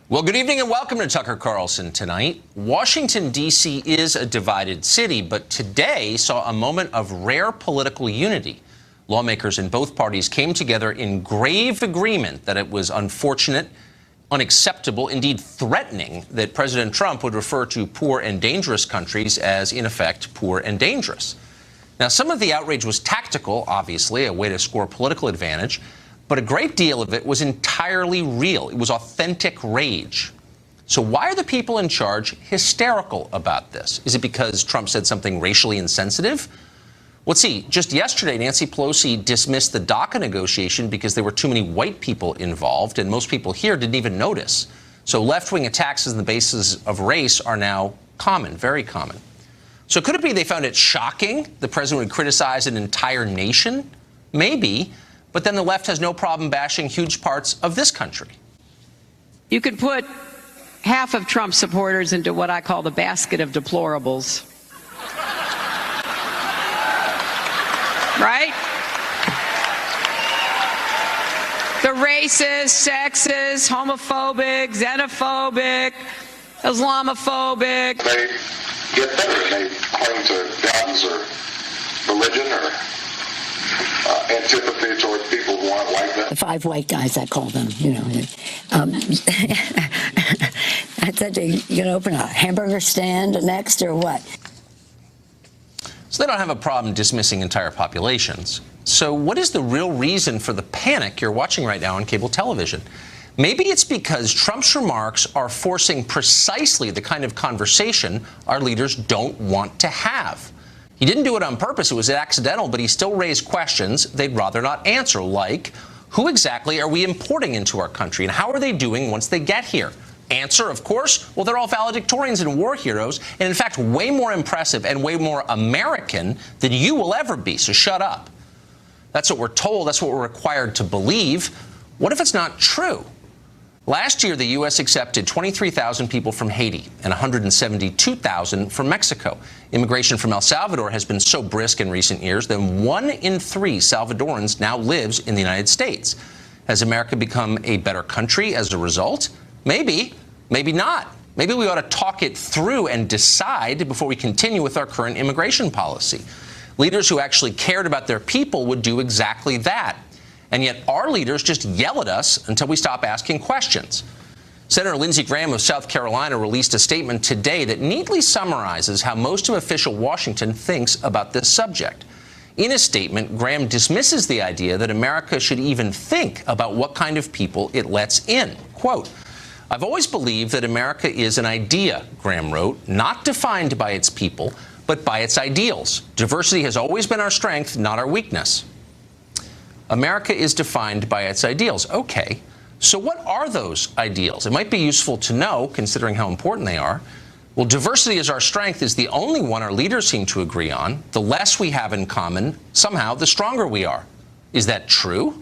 Well, good evening and welcome to Tucker Carlson tonight. Washington, D.C. is a divided city, but today saw a moment of rare political unity. Lawmakers in both parties came together in grave agreement that it was unfortunate, unacceptable, indeed threatening that President Trump would refer to poor and dangerous countries as, in effect, poor and dangerous. Now, some of the outrage was tactical, obviously, a way to score political advantage. But a great deal of it was entirely real. It was authentic rage. So why are the people in charge hysterical about this? Is it because Trump said something racially insensitive? Let's see. Just yesterday, Nancy Pelosi dismissed the DACA negotiation because there were too many white people involved, and most people here didn't even notice. So left-wing attacks on the basis of race are now common, very common. So could it be they found it shocking the president would criticize an entire nation? Maybe. But then the left has no problem bashing huge parts of this country. You could put half of Trump supporters into what I call the basket of deplorables. Right? The racist, sexist, homophobic, xenophobic, Islamophobic. They get better and they claim to guns or religion or antipathy toward people who aren't like them. The five white guys, I call them, I said, you gonna open a hamburger stand next or what? So they don't have a problem dismissing entire populations. So what is the real reason for the panic you're watching right now on cable television? Maybe it's because Trump's remarks are forcing precisely the kind of conversation our leaders don't want to have. He didn't do it on purpose. It was accidental, but he still raised questions they'd rather not answer, like, who exactly are we importing into our country, and how are they doing once they get here? Answer, of course, well, they're all valedictorians and war heroes, and in fact, way more impressive and way more American than you will ever be, so shut up. That's what we're told. That's what we're required to believe. What if it's not true? Last year, the U.S. accepted 23,000 people from Haiti and 172,000 from Mexico. Immigration from El Salvador has been so brisk in recent years that 1 in 3 Salvadorans now lives in the United States. Has America become a better country as a result? Maybe, maybe not. Maybe we ought to talk it through and decide before we continue with our current immigration policy. Leaders who actually cared about their people would do exactly that. And yet our leaders just yell at us until we stop asking questions. Senator Lindsey Graham of South Carolina released a statement today that neatly summarizes how most of official Washington thinks about this subject. In a statement, Graham dismisses the idea that America should even think about what kind of people it lets in. Quote, "I've always believed that America is an idea," Graham wrote, "not defined by its people, but by its ideals. Diversity has always been our strength, not our weakness." America is defined by its ideals. Okay, so what are those ideals? It might be useful to know, considering how important they are. Well, diversity as our strength is the only one our leaders seem to agree on. The less we have in common, somehow, the stronger we are. Is that true?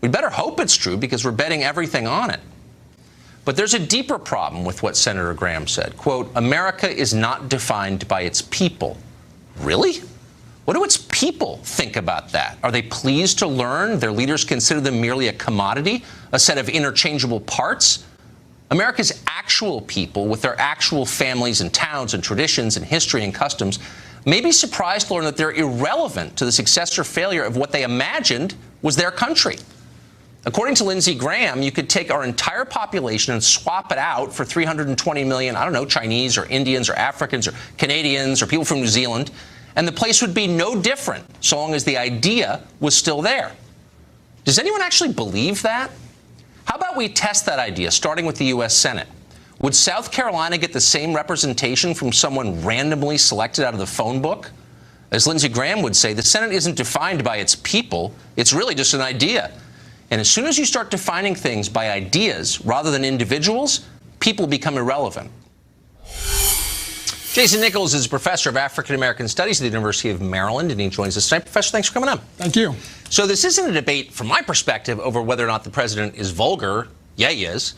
We'd better hope it's true because we're betting everything on it. But there's a deeper problem with what Senator Graham said. Quote, "America is not defined by its people." Really? What do its people think about that? Are they pleased to learn their leaders consider them merely a commodity, a set of interchangeable parts? America's actual people, with their actual families and towns and traditions and history and customs, may be surprised to learn that they're irrelevant to the success or failure of what they imagined was their country. According to Lindsey Graham, you could take our entire population and swap it out for 320 million, I don't know, Chinese or Indians or Africans or Canadians or people from New Zealand, and the place would be no different so long as the idea was still there. Does anyone actually believe that? How about we test that idea, starting with the U.S. Senate? Would South Carolina get the same representation from someone randomly selected out of the phone book? As Lindsey Graham would say, the Senate isn't defined by its people. It's really just an idea. And as soon as you start defining things by ideas rather than individuals, people become irrelevant. Jason Nichols is a professor of African American Studies at the University of Maryland, and he joins us tonight. Professor, thanks for coming on. Thank you. So this isn't a debate, from my perspective, over whether or not the president is vulgar. Yeah, he is.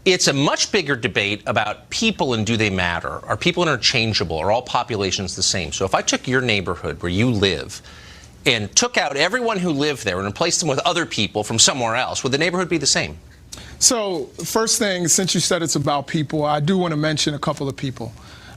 It's a much bigger debate about people and do they matter? Are people interchangeable? Are all populations the same? So if I took your neighborhood where you live and took out everyone who lived there and replaced them with other people from somewhere else, would the neighborhood be the same? So, first thing, since you said it's about people, I do want to mention a couple of people.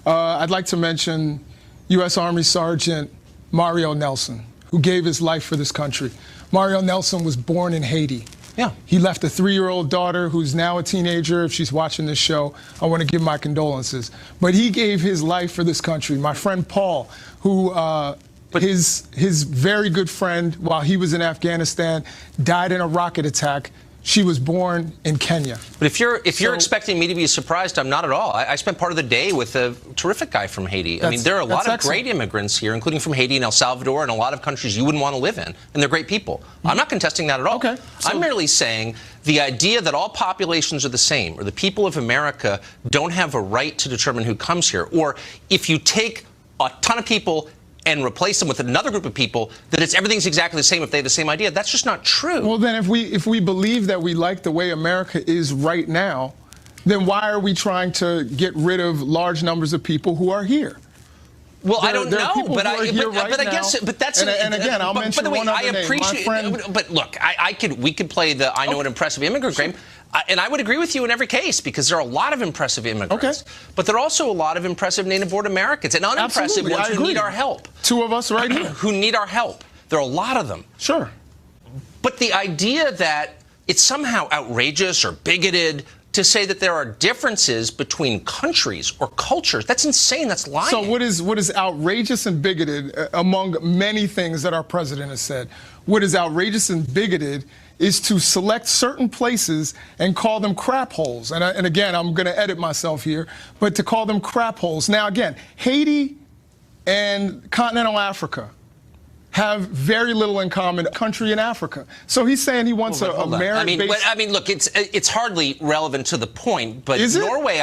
I'd like to mention U.S. Army Sergeant Mario Nelson, who gave his life for this country. Mario Nelson was born in Haiti. Yeah. He left a 3-year-old daughter who's now a teenager. If she's watching this show, I want to give my condolences. But he gave his life for this country. My friend Paul, who his very good friend, while he was in Afghanistan, died in a rocket attack. She was born in Kenya. But if you're expecting me to be surprised, I'm not at all. I spent part of the day with a terrific guy from Haiti. I mean, there are a lot of great immigrants here, including from Haiti and El Salvador and a lot of countries you wouldn't want to live in, and they're great people. I'm not contesting that at all. Okay. I'm merely saying the idea that all populations are the same, or the people of America don't have a right to determine who comes here, or if you take a ton of people and replace them with another group of people, that everything's exactly the same if they have the same idea. That's just not true. Well, then if we believe that we like the way America is right now, then why are we trying to get rid of large numbers of people who are here? Well, I don't know, but I guess that's and again, I'll mention one other name. My friend, but look, we could play the I know an impressive immigrant game. And I would agree with you in every case, because there are a lot of impressive immigrants. Okay. But there are also a lot of impressive native-born Americans and unimpressive ones who need our help. Two of us right here. Who need our help. There are a lot of them. Sure. But the idea that it's somehow outrageous or bigoted to say that there are differences between countries or cultures, that's insane. That's lying. So what is outrageous and bigoted, among many things that our president has said, what is outrageous and bigoted is to select certain places and call them crap holes. And again, I'm going to edit myself here, but to call them crap holes. Now, again, Haiti and continental Africa have very little in common, country in Africa. So he's saying he wants a merit-based... I mean, look, it's hardly relevant to the point, but is it? Norway,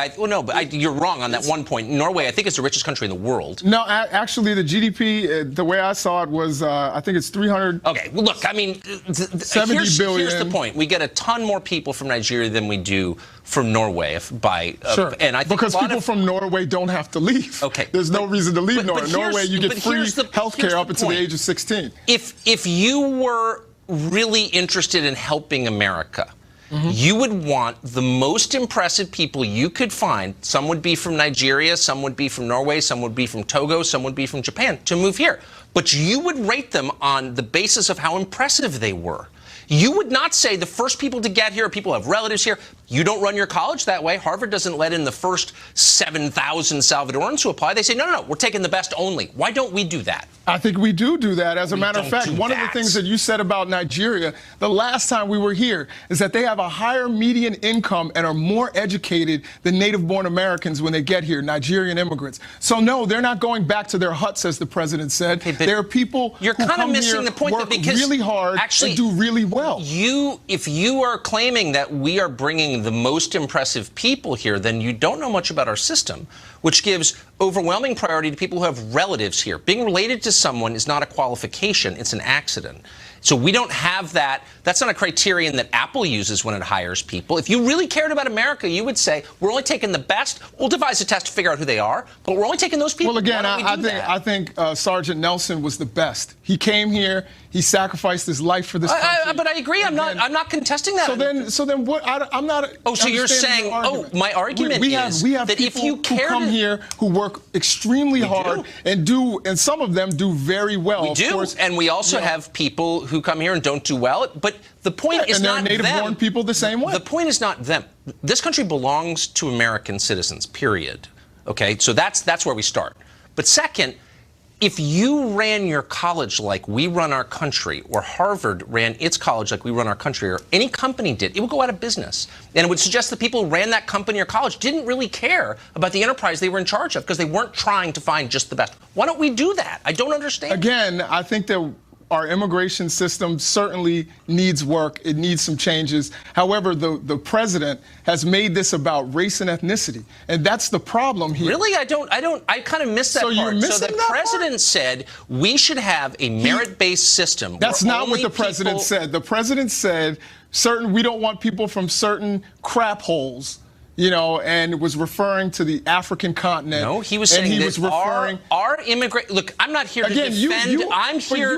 you're wrong on that one point. Norway, I think, is the richest country in the world. No, actually, the GDP, the way I saw it was, I think it's 300... Okay, well, look, I mean, 70 billion. Here's the point. We get a ton more people from Nigeria than we do from Norway. Sure, and I think because people from Norway don't have to leave. Okay. There's no reason to leave Norway. Norway, you get free health care up until the age of 16. If you were really interested in helping America, you would want the most impressive people you could find. Some would be from Nigeria, some would be from Norway, some would be from Togo, some would be from Japan, to move here. But you would rate them on the basis of how impressive they were. You would not say the first people to get here are people who have relatives here. You don't run your college that way. Harvard doesn't let in the first 7,000 Salvadorans who apply. They say, no, we're taking the best only. Why don't we do that? I think we do that. As a matter of fact, one of the things that you said about Nigeria the last time we were here is that they have a higher median income and are more educated than native-born Americans when they get here, Nigerian immigrants. So, no, they're not going back to their huts, as the president said. Okay, there are people who come here, work really hard, and do really well. If you are claiming that we are bringing the most impressive people here, then you don't know much about our system, which gives overwhelming priority to people who have relatives here. Being related to someone is not a qualification, it's an accident. So we don't have that. That's not a criterion that Apple uses when it hires people. If you really cared about America, you would say, we're only taking the best. We'll devise a test to figure out who they are, but we're only taking those people. Well, again, I think Sergeant Nelson was the best. He came here. He sacrificed his life for this country. But I agree. I'm not contesting that. So then what? I'm not. Oh, so you're saying? My argument is we have that people if you who come here who work extremely hard and some of them do very well. We do, of course, and we also have people who come here and don't do well. But the point is not them. And they're native-born people the same way. The point is not them. This country belongs to American citizens. Period. Okay, so that's where we start. But second, if you ran your college like we run our country, or Harvard ran its college like we run our country, or any company did, it would go out of business. And it would suggest that people who ran that company or college didn't really care about the enterprise they were in charge of because they weren't trying to find just the best. Why don't we do that? I don't understand. Again, I think that our immigration system certainly needs work. It needs some changes. However, the president has made this about race and ethnicity, and that's the problem here. Really? I kind of missed that part. You're missing so the president said we should have a merit-based system. That's not what the president said. The president said we don't want people from certain crap holes. And was referring to the African continent. No, he was saying that our immigrant. Look, I'm not here to defend. You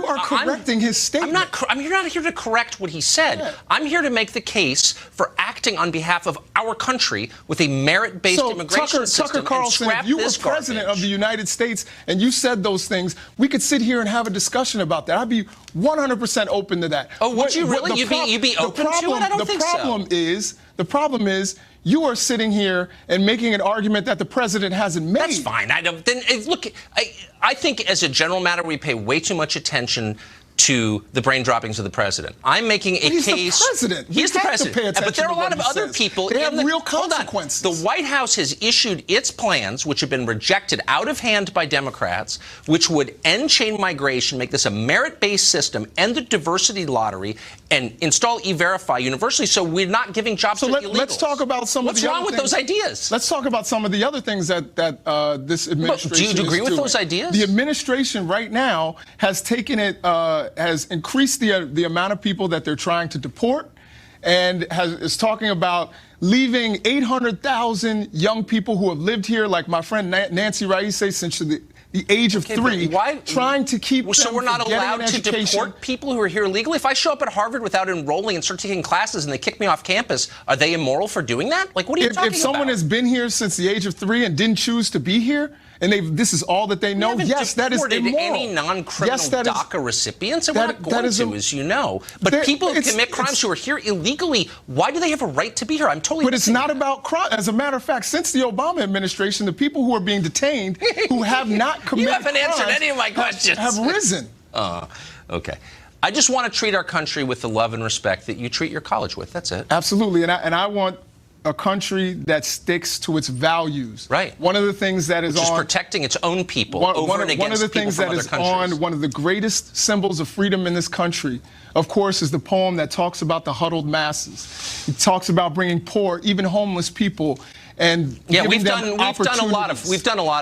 are correcting his statement. I'm not here to correct what he said. Yeah. I'm here to make the case for active acting on behalf of our country with a merit-based immigration system. Tucker Carlson, if you were president of the United States and you said those things, we could sit here and have a discussion about that. I'd be 100% open to that. Oh, would you really? You'd be open to it? I don't think so. The problem is you are sitting here and making an argument that the president hasn't made. That's fine. Look, I think as a general matter, we pay way too much attention to the brain droppings of the president. I'm making a case. He's the president. He's the president. But there are a lot of other people. They have real consequences. The White House has issued its plans, which have been rejected out of hand by Democrats, which would end chain migration, make this a merit-based system, end the diversity lottery, and install E-Verify universally. So we're not giving jobs to illegals. Let's talk about some of the other things. What's wrong with those ideas? Let's talk about some of the other things that this administration do you agree with doing. those ideas? The administration right now has taken it. Has increased the amount of people that they're trying to deport, and is talking about leaving 800,000 young people who have lived here, like my friend Nancy Raise, since the age of 3, trying to keep them So we're not allowed to deport people who are here illegally? If I show up at Harvard without enrolling and start taking classes and they kick me off campus, are they immoral for doing that? Like, what are you talking about? If someone has been here since the age of 3 and didn't choose to be here, and this is all that they know, yes, that is immoral. Any non-criminal DACA recipients, and we're not going to, as you know. But people who commit crimes who are here illegally, why do they have a right to be here? I'm totally. But it's not about crime. As a matter of fact, since the Obama administration, the people who are being detained, who have not committed you haven't answered any of my questions, have risen. Okay. I just want to treat our country with the love and respect that you treat your college with. That's it. Absolutely, and I want a country that sticks to its values. Right. One of the things that is protecting its own people over and against people from other countries. One of the things that is on one of the greatest symbols of freedom in this country, of course, is the poem that talks about the huddled masses. It talks about bringing poor, even homeless people, and we've done a lot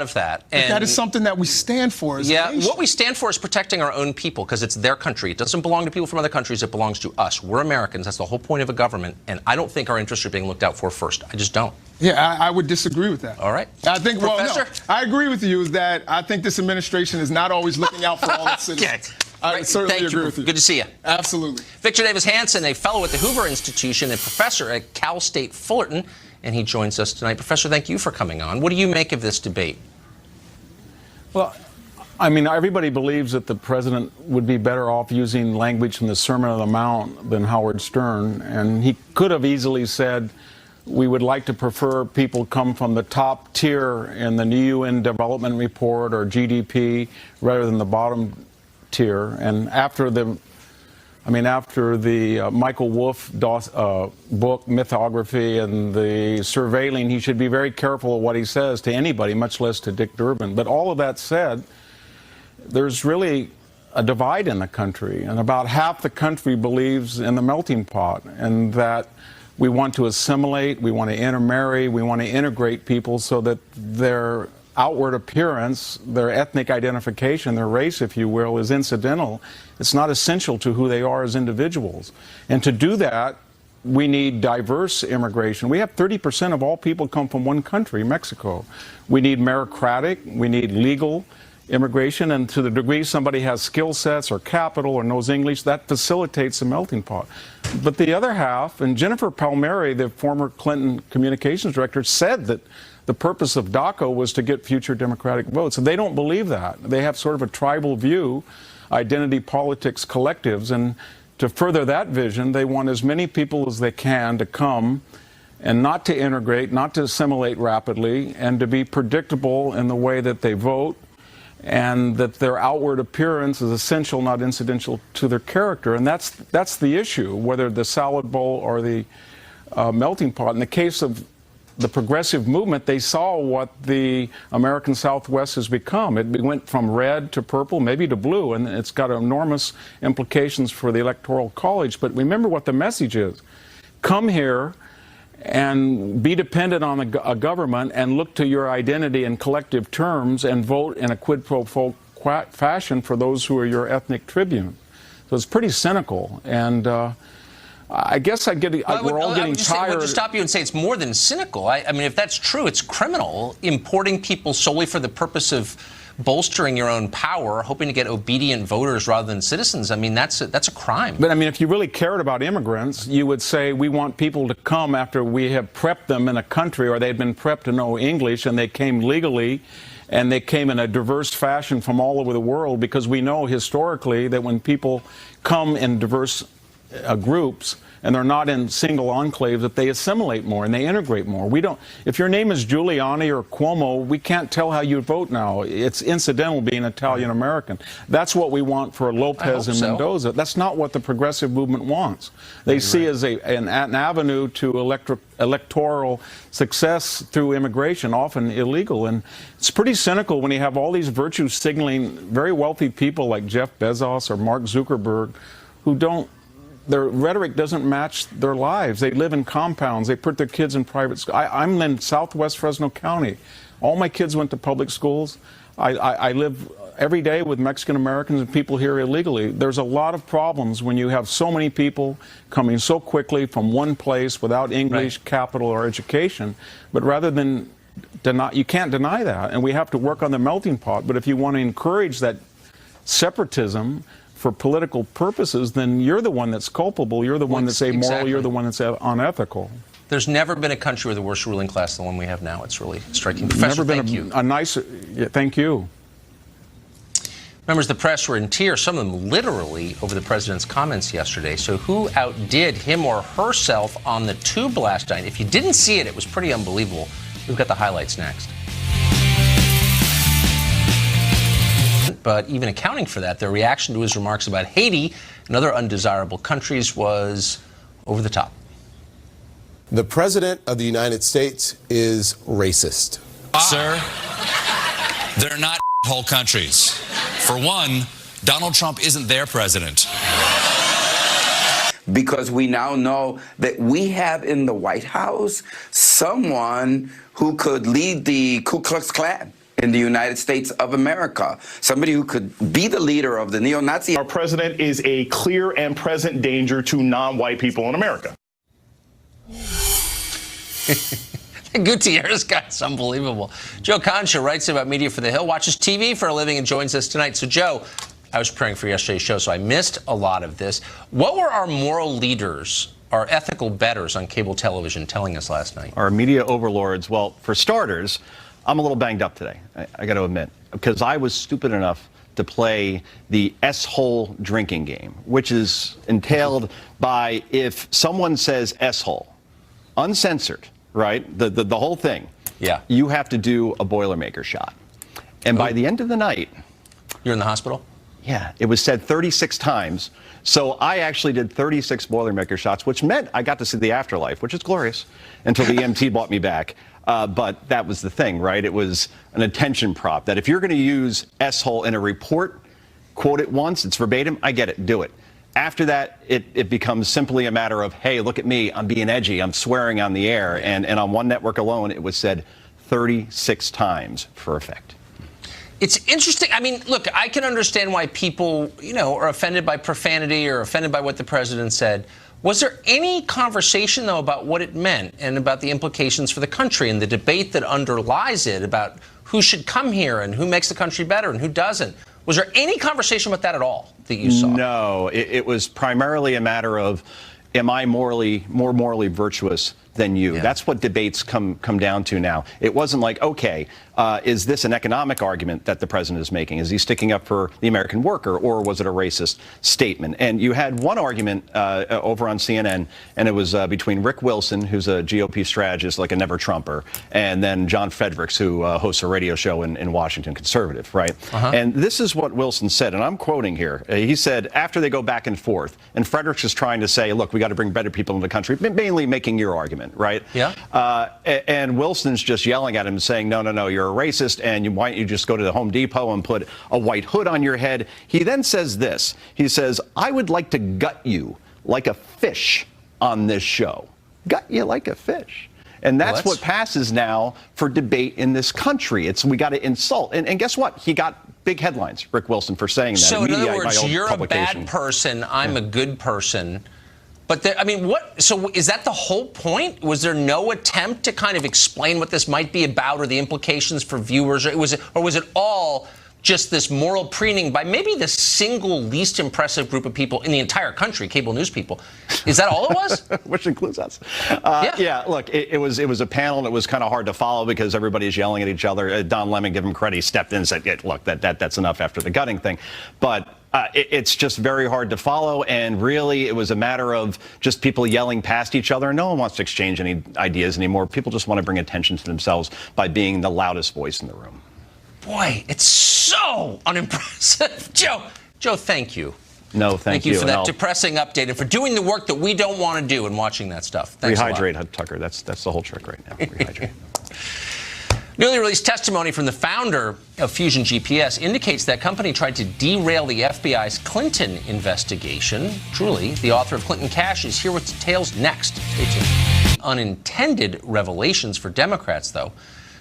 of that. And that is something that we stand for as a nation. What we stand for is protecting our own people, because it's their country. It doesn't belong to people from other countries. It belongs to us. We're Americans. That's the whole point of a government. And I don't think our interests are being looked out for first. I just don't. Yeah, I would disagree with that. All right. I think, Professor? I agree with you that I think this administration is not always looking out for all its citizens. I certainly agree with you. Good to see you. Absolutely. Victor Davis Hanson, a fellow at the Hoover Institution and professor at Cal State Fullerton, and he joins us tonight. Professor, thank you for coming on. What do you make of this debate? Well, I mean, everybody believes that the president would be better off using language from the Sermon on the Mount than Howard Stern, and he could have easily said, we would like to prefer people come from the top tier in the new UN Development Report or GDP rather than the bottom tier. And after the Michael Wolff book, Mythography, and the surveilling, he should be very careful of what he says to anybody, much less to Dick Durbin. But all of that said, there's really a divide in the country, and about half the country believes in the melting pot, and that we want to assimilate, we want to intermarry, we want to integrate people so that their outward appearance, their ethnic identification, their race, if you will, is incidental. It's not essential to who they are as individuals. And to do that, we need diverse immigration. We have 30% of all people come from one country, Mexico. We need meritocratic, we need legal immigration, and to the degree somebody has skill sets or capital or knows English, that facilitates the melting pot. But the other half, and Jennifer Palmieri, the former Clinton communications director, said that the purpose of DACA was to get future Democratic votes. And they don't believe that. They have sort of a tribal view, identity politics collectives, and to further that vision, they want as many people as they can to come and not to integrate, not to assimilate rapidly, and to be predictable in the way that they vote, and that their outward appearance is essential, not incidental to their character. And that's the issue, whether the salad bowl or the melting pot. In the case of the progressive movement, they saw what the American Southwest has become. It went from red to purple, maybe to blue, and it's got enormous implications for the Electoral College. But remember what the message is. Come here and be dependent on a government and look to your identity in collective terms and vote in a quid pro quo fashion for those who are your ethnic tribune. So it's pretty cynical. And I guess we're all getting tired. I would just stop you and say it's more than cynical. I mean, if that's true, it's criminal, importing people solely for the purpose of bolstering your own power, hoping to get obedient voters rather than citizens. I mean, that's a crime. But I mean, if you really cared about immigrants, you would say we want people to come after we have prepped them in a country, or they've been prepped to know English, and they came legally, and they came in a diverse fashion from all over the world, because we know historically that when people come in diverse groups, and they're not in single enclaves, that they assimilate more and they integrate more. We don't. If your name is Giuliani or Cuomo, we can't tell how you vote now. It's incidental being Italian American. That's what we want for Lopez and Mendoza. That's not what the progressive movement wants. They see as an avenue to electoral success through immigration, often illegal. And it's pretty cynical when you have all these virtue signaling very wealthy people like Jeff Bezos or Mark Zuckerberg, who don't. Their rhetoric doesn't match their lives. They live in compounds. They put their kids in private schools. I'm in southwest Fresno County. All my kids went to public schools. I live every day with Mexican Americans and people here illegally. There's a lot of problems when you have so many people coming so quickly from one place without English, capital, or education. But rather than deny, you can't deny that. And we have to work on the melting pot. But if you want to encourage that separatism for political purposes, then you're the one that's culpable. You're the one that's amoral. You're the one that's unethical. There's never been a country with a worse ruling class than the one we have now. It's really striking. Professor, thank you. Members of the press were in tears, some of them literally, over the president's comments yesterday. So who outdid him or herself on the tube last night? If you didn't see it, it was pretty unbelievable. We've got the highlights next. But even accounting for that, their reaction to his remarks about Haiti and other undesirable countries was over the top. The President of the United States is racist. Sir, they're not whole countries. For one, Donald Trump isn't their president. Because we now know that we have in the White House someone who could lead the Ku Klux Klan in the United States of America, somebody who could be the leader of the neo-Nazi. Our president is a clear and present danger to non-white people in America. Gutierrez guy's unbelievable. Joe Concha writes about media for The Hill, watches TV for a living, and joins us tonight. So, Joe, I was preparing for yesterday's show, so I missed a lot of this. What were our moral leaders, our ethical betters on cable television telling us last night? Our media overlords, well, for starters, I'm a little banged up today, I got to admit, because I was stupid enough to play the S-hole drinking game, which is entailed by if someone says S-hole, uncensored, right, the whole thing, you have to do a Boilermaker shot. And by the end of the night... You're in the hospital? Yeah, it was said 36 times. So I actually did 36 Boilermaker shots, which meant I got to see the afterlife, which is glorious, until the EMT brought me back. But that was the thing, right? It was an attention prop that if you're going to use S-hole in a report, quote it once, it's verbatim, I get it, do it. After that, it becomes simply a matter of, hey, look at me, I'm being edgy, I'm swearing on the air. And on one network alone, it was said 36 times for effect. It's interesting. I mean, look, I can understand why people, are offended by profanity or offended by what the president said. Was there any conversation, though, about what it meant and about the implications for the country and the debate that underlies it about who should come here and who makes the country better and who doesn't? Was there any conversation about that at all that you saw? No, it was primarily a matter of, am I more morally virtuous than you? Yeah. That's what debates come down to now. It wasn't like, okay, is this an economic argument that the president is making? Is he sticking up for the American worker, or was it a racist statement? And you had one argument over on CNN, and it was between Rick Wilson, who's a GOP strategist, like a never-Trumper, and then John Fredericks, who hosts a radio show in Washington, conservative, right? And this is what Wilson said, and I'm quoting here. He said, after they go back and forth, and Fredericks is trying to say, look, we got to bring better people into the country, mainly making your argument, right? Yeah. And Wilson's just yelling at him, saying, no, you're a racist, and why don't you just go to the Home Depot and put a white hood on your head? He then says this. He says, I would like to gut you like a fish on this show. Gut you like a fish. And that's what passes now for debate in this country. We got to insult. And guess what? He got big headlines, Rick Wilson, for saying that. So in other words, you're a bad person, I'm a good person. But so is that the whole point? Was there no attempt to kind of explain what this might be about or the implications for viewers? Or was it all just this moral preening by maybe the single least impressive group of people in the entire country, cable news people. Is that all it was? Which includes us. Yeah. Look, it was a panel that was kind of hard to follow because everybody's yelling at each other. Don Lemon, give him credit, he stepped in and said, look, that's enough after the gutting thing. But it's just very hard to follow, and really it was a matter of just people yelling past each other. No one wants to exchange any ideas anymore. People just want to bring attention to themselves by being the loudest voice in the room. Boy, it's so unimpressive. Joe, thank you. No, thank you for that depressing update and for doing the work that we don't want to do and watching that stuff. Thanks rehydrate, a lot. Tucker. That's the whole trick right now. Rehydrate. Newly released testimony from the founder of Fusion GPS indicates that company tried to derail the FBI's Clinton investigation. Truly, the author of Clinton Cash is here with details next. Stay tuned. Unintended revelations for Democrats, though.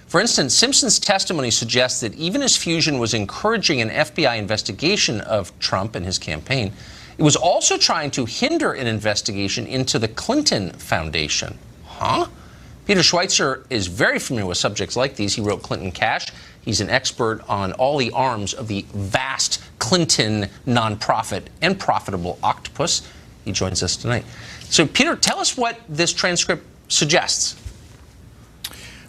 For instance, Simpson's testimony suggests that even as Fusion was encouraging an FBI investigation of Trump and his campaign, it was also trying to hinder an investigation into the Clinton Foundation. Huh? Peter Schweitzer is very familiar with subjects like these. He wrote Clinton Cash. He's an expert on all the arms of the vast Clinton nonprofit and profitable octopus. He joins us tonight. So, Peter, tell us what this transcript suggests.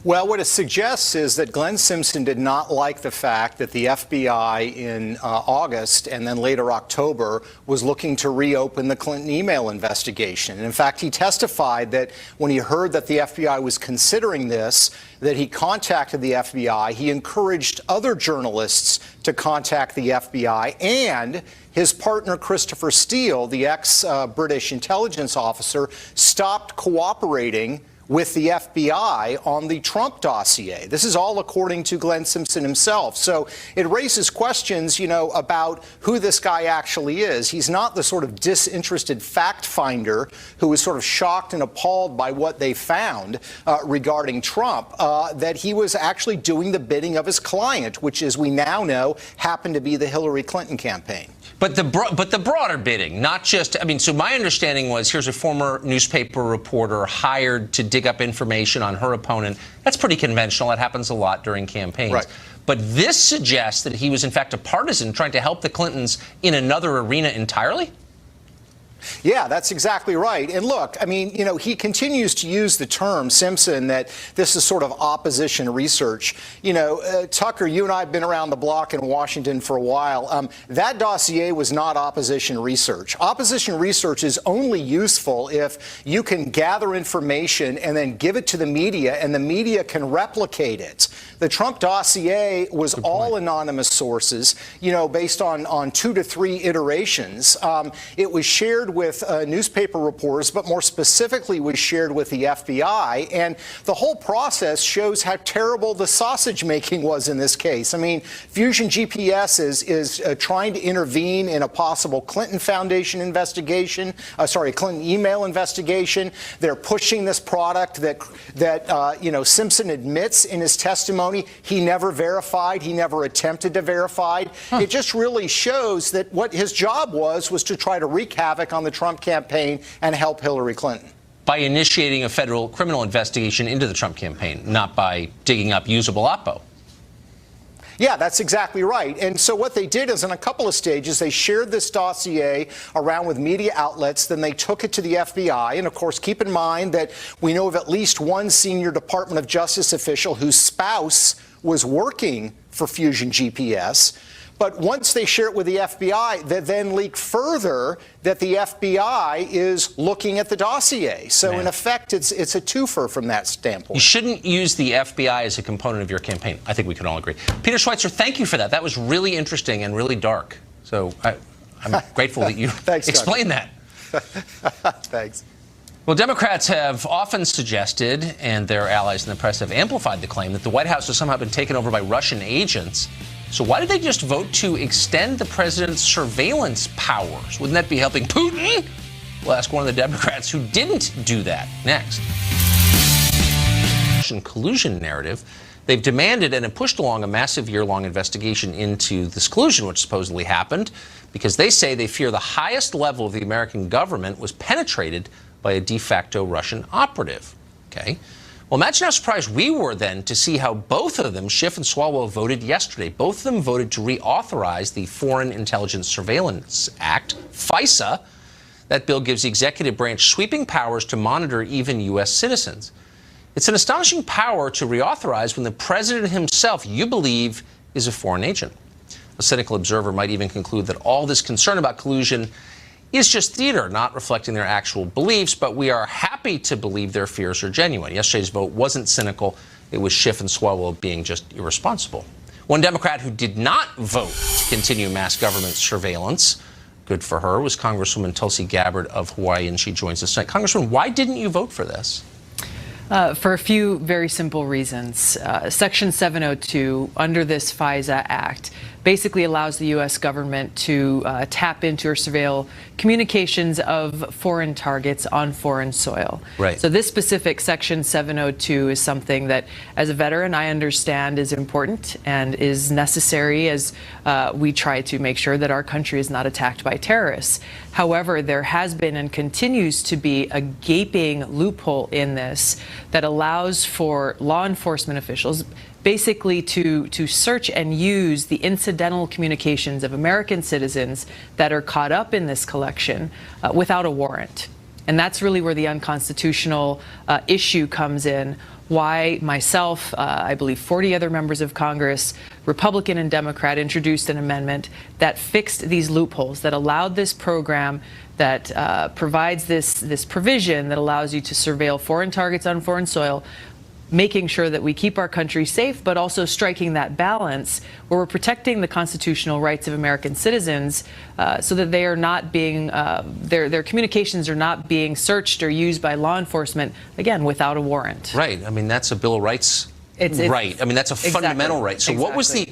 Well, what it suggests is that Glenn Simpson did not like the fact that the FBI in August and then later October was looking to reopen the Clinton email investigation. And in fact, he testified that when he heard that the FBI was considering this, that he contacted the FBI. He encouraged other journalists to contact the FBI, and his partner, Christopher Steele, the ex-British intelligence officer, stopped cooperating with the FBI on the Trump dossier. This is all according to Glenn Simpson himself. So it raises questions, about who this guy actually is. He's not the sort of disinterested fact finder who was sort of shocked and appalled by what they found regarding Trump, that he was actually doing the bidding of his client, which, as we now know, happened to be the Hillary Clinton campaign. But the broader bidding, not just, so my understanding was here's a former newspaper reporter hired to dig up information on her opponent. That's pretty conventional. That happens a lot during campaigns. Right. But this suggests that he was, in fact, a partisan trying to help the Clintons in another arena entirely? Yeah, that's exactly right. And look, he continues to use the term, Simpson, that this is sort of opposition research. Tucker, you and I have been around the block in Washington for a while. That dossier was not opposition research. Opposition research is only useful if you can gather information and then give it to the media, and the media can replicate it. The Trump dossier was all anonymous sources, based on 2 to 3 iterations. It was shared with newspaper reporters, but more specifically was shared with the FBI. And the whole process shows how terrible the sausage making was in this case. Fusion GPS is trying to intervene in a possible Clinton Foundation investigation, Clinton email investigation. They're pushing this product that Simpson admits in his testimony he never verified, he never attempted to verify. It just really shows that what his job was to try to wreak havoc on the Trump campaign and help Hillary Clinton. By initiating a federal criminal investigation into the Trump campaign, not by digging up usable oppo. Yeah, that's exactly right. And so what they did is, in a couple of stages, they shared this dossier around with media outlets. Then they took it to the FBI. And of course, keep in mind that we know of at least one senior Department of Justice official whose spouse was working for Fusion GPS. But once they share it with the FBI, they then leak further that the FBI is looking at the dossier. So in effect, it's a twofer from that standpoint. You shouldn't use the FBI as a component of your campaign. I think we can all agree. Peter Schweitzer, thank you for that. That was really interesting and really dark. So I'm grateful that you explained that. Thanks. Well, Democrats have often suggested, and their allies in the press have amplified the claim, that the White House has somehow been taken over by Russian agents. So why did they just vote to extend the president's surveillance powers? Wouldn't that be helping Putin? We'll ask one of the Democrats who didn't do that next. Russian collusion narrative. They've demanded and have pushed along a massive year-long investigation into this collusion, which supposedly happened, because they say they fear the highest level of the American government was penetrated by a de facto Russian operative. Okay. Well, imagine how surprised we were then to see how both of them, Schiff and Swalwell, voted yesterday. Both of them voted to reauthorize the Foreign Intelligence Surveillance Act, FISA. That bill gives the executive branch sweeping powers to monitor even U.S. citizens. It's an astonishing power to reauthorize when the president himself, you believe, is a foreign agent. A cynical observer might even conclude that all this concern about collusion is just theater, not reflecting their actual beliefs, but we are happy to believe their fears are genuine. Yesterday's vote wasn't cynical. It was Schiff and Swalwell being just irresponsible. One Democrat who did not vote to continue mass government surveillance, good for her, was Congresswoman Tulsi Gabbard of Hawaii, and she joins us tonight. Congresswoman, why didn't you vote for this? For a few very simple reasons. Section 702, under this FISA Act, basically allows the U.S. government to tap into or surveil communications of foreign targets on foreign soil. Right. So this specific Section 702 is something that, as a veteran, I understand is important and is necessary as we try to make sure that our country is not attacked by terrorists. However, there has been and continues to be a gaping loophole in this that allows for law enforcement officials basically to search and use the incidental communications of American citizens that are caught up in this collection without a warrant. And that's really where the unconstitutional issue comes in. Why myself, I believe 40 other members of Congress, Republican and Democrat, introduced an amendment that fixed these loopholes, that allowed this program, that provides this provision that allows you to surveil foreign targets on foreign soil, making sure that we keep our country safe, but also striking that balance where we're protecting the constitutional rights of American citizens so that they are not being, their communications are not being searched or used by law enforcement, again, without a warrant. Right. I mean, that's a Bill of Rights right. I mean, that's a fundamental right. So what was the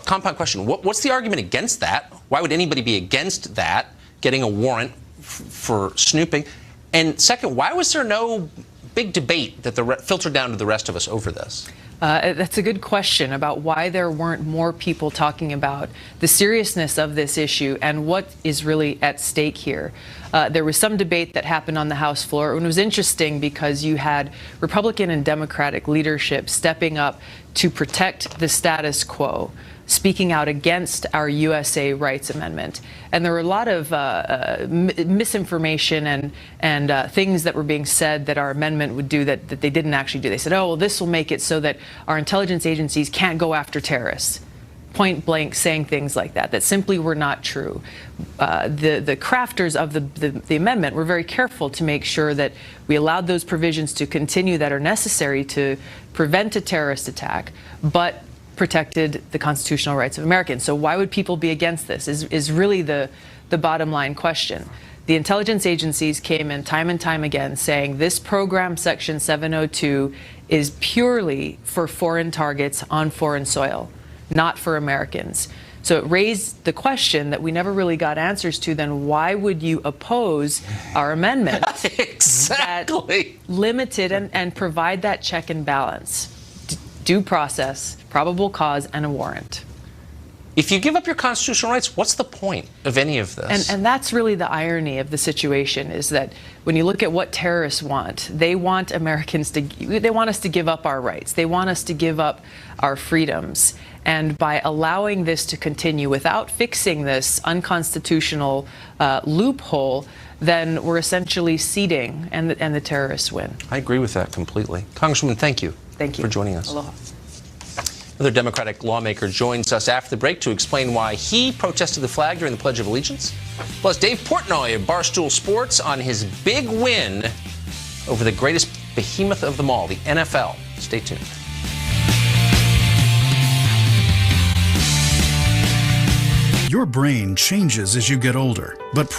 compound question? What's the argument against that? Why would anybody be against that, getting a warrant for snooping? And second, why was there no big debate that filtered down to the rest of us over this? That's a good question about why there weren't more people talking about the seriousness of this issue and what is really at stake here. There was some debate that happened on the House floor, and it was interesting because you had Republican and Democratic leadership stepping up to protect the status quo, speaking out against our USA Rights Amendment. And there were a lot of misinformation and things that were being said that our amendment would do that they didn't actually do. They said, oh, well, this will make it so that our intelligence agencies can't go after terrorists. Point blank saying things like that simply were not true. The crafters of the amendment were very careful to make sure that we allowed those provisions to continue that are necessary to prevent a terrorist attack, but protected the constitutional rights of Americans. So why would people be against this is really the bottom line question. The intelligence agencies came in time and time again saying this program, Section 702, is purely for foreign targets on foreign soil, not for Americans. So it raised the question that we never really got answers to, then why would you oppose our amendment Exactly. that limited and provide that check and balance? Due process, probable cause, and a warrant. If you give up your constitutional rights, what's the point of any of this? And that's really the irony of the situation, is that when you look at what terrorists want, they want Americans they want us to give up our rights. They want us to give up our freedoms. And by allowing this to continue without fixing this unconstitutional loophole, then we're essentially ceding, and the terrorists win. I agree with that completely. Congresswoman, thank you. Thank you for joining us. Aloha. Another Democratic lawmaker joins us after the break to explain why he protested the flag during the Pledge of Allegiance. Plus, Dave Portnoy of Barstool Sports on his big win over the greatest behemoth of them all, the NFL. Stay tuned. Your brain changes as you get older, but